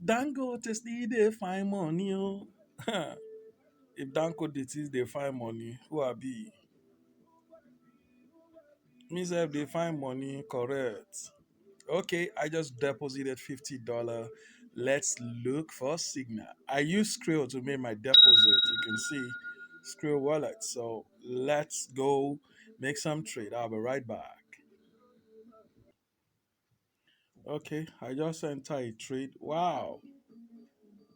Dangote still dey find money oh. If Dangote still dey find money, who I be? Me sef dey find money, correct. Okay, I just deposited $50. Let's look for signal. I use Skrill to make my deposit. You can see Skrill wallet. So let's go make some trade. I'll be right back. Okay, I just entered a trade. Wow.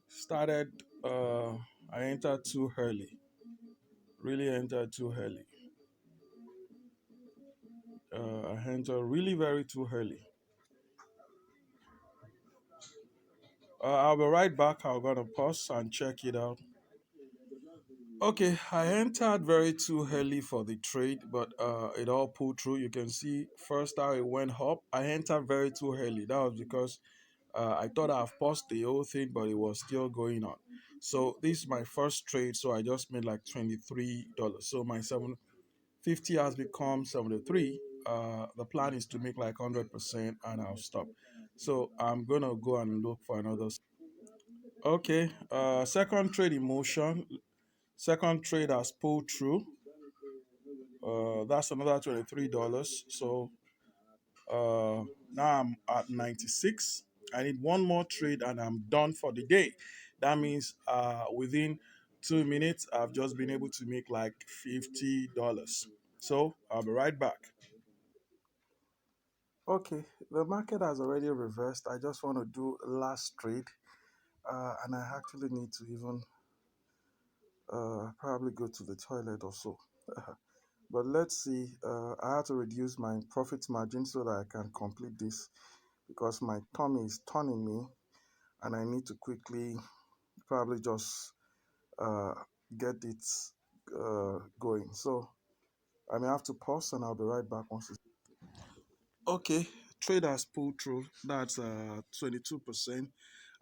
Started I entered too early. Really entered too early. I entered really very too early. I'll be right back. I'm gonna pause and check it out. Okay, I entered very too early for the trade, but it all pulled through. You can see first how it went up. I entered very too early. That was because I thought I've paused the whole thing, but it was still going on. So this is my first trade. So I just made like $23. So my 750 has become 73. The plan is to make like 100%, and I'll stop. So I'm gonna go and look for another. Okay, second trade in motion. Second trade has pulled through. That's another $23. So uh, now I'm at 96. I need one more trade and I'm done for the day. That means within 2 minutes, I've just been able to make like $50. So I'll be right back. Okay, the market has already reversed. I just want to do last trade, and I actually need to even probably go to the toilet or so. But let's see. I have to reduce my profit margin so that I can complete this because my tummy is turning me and I need to quickly probably just uh, get it going. So I may have to pause and I'll be right back once it's. Okay, traders pulled through. That's 22%.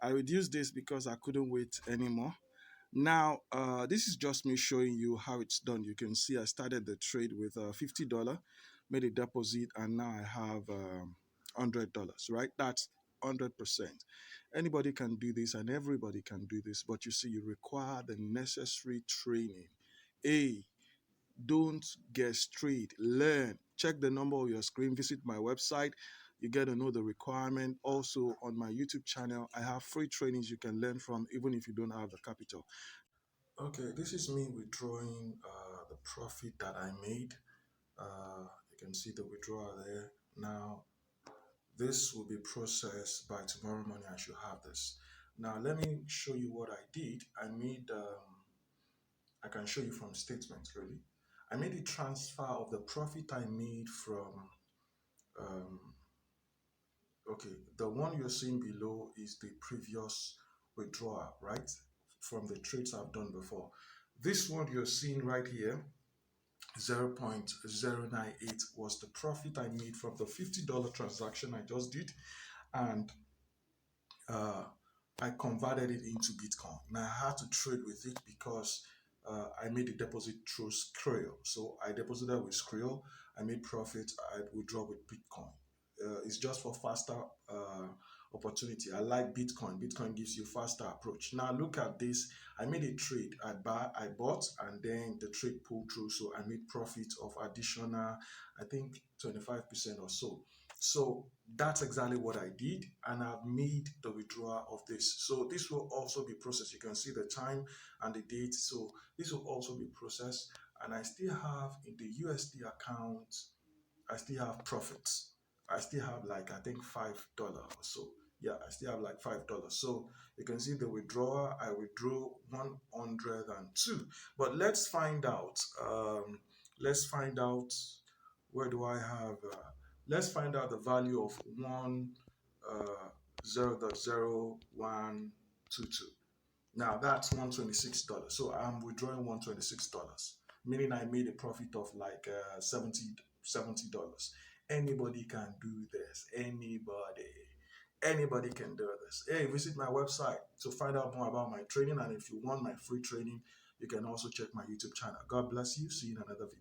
I reduced this because I couldn't wait anymore. Now, this is just me showing you how it's done. You can see I started the trade with $50, made a deposit, and now I have $100, right? That's 100%. Anybody can do this and everybody can do this, but you see, you require the necessary training. A, don't get straight, learn. Check the number on your screen, visit my website. You get to know the requirement. Also, on my YouTube channel, I have free trainings you can learn from, even if you don't have the capital. Okay, this is me withdrawing the profit that I made. You can see the withdrawal there. Now, this will be processed by tomorrow morning. I should have this. Now, let me show you what I did. I can show you from statements really. I made a transfer of the profit I made from, um, okay, the one you're seeing below is the previous withdrawal, right? From the trades I've done before. This one you're seeing right here 0.098 was the profit I made from the $50 transaction I just did, and uh, I converted it into Bitcoin. Now I had to trade with it because I made a deposit through Skrill. So I deposited with Skrill, I made profit, I withdraw with Bitcoin. It's just for faster opportunity. I like Bitcoin. Bitcoin gives you faster approach. Now look at this. I made a trade. I bought, and then the trade pulled through. So I made profit of additional, I think 25% or so. So that's exactly what I did, and I've made the withdrawal of this. So this will also be processed. You can see the time and the date. So this will also be processed, and I still have in the USD account, I still have profits. I still have like I think $5 or so. Yeah, I still have like $5. So you can see the withdrawal. I withdrew 102. But let's find out. Let's find out where do I have. Let's find out the value of 0.0122. Now that's $126. So I'm withdrawing $126, meaning I made a profit of like $70. Anybody can do this. Anybody can do this. Hey, visit my website to find out more about my training. And if you want my free training, you can also check my YouTube channel. God bless you. See you in another video.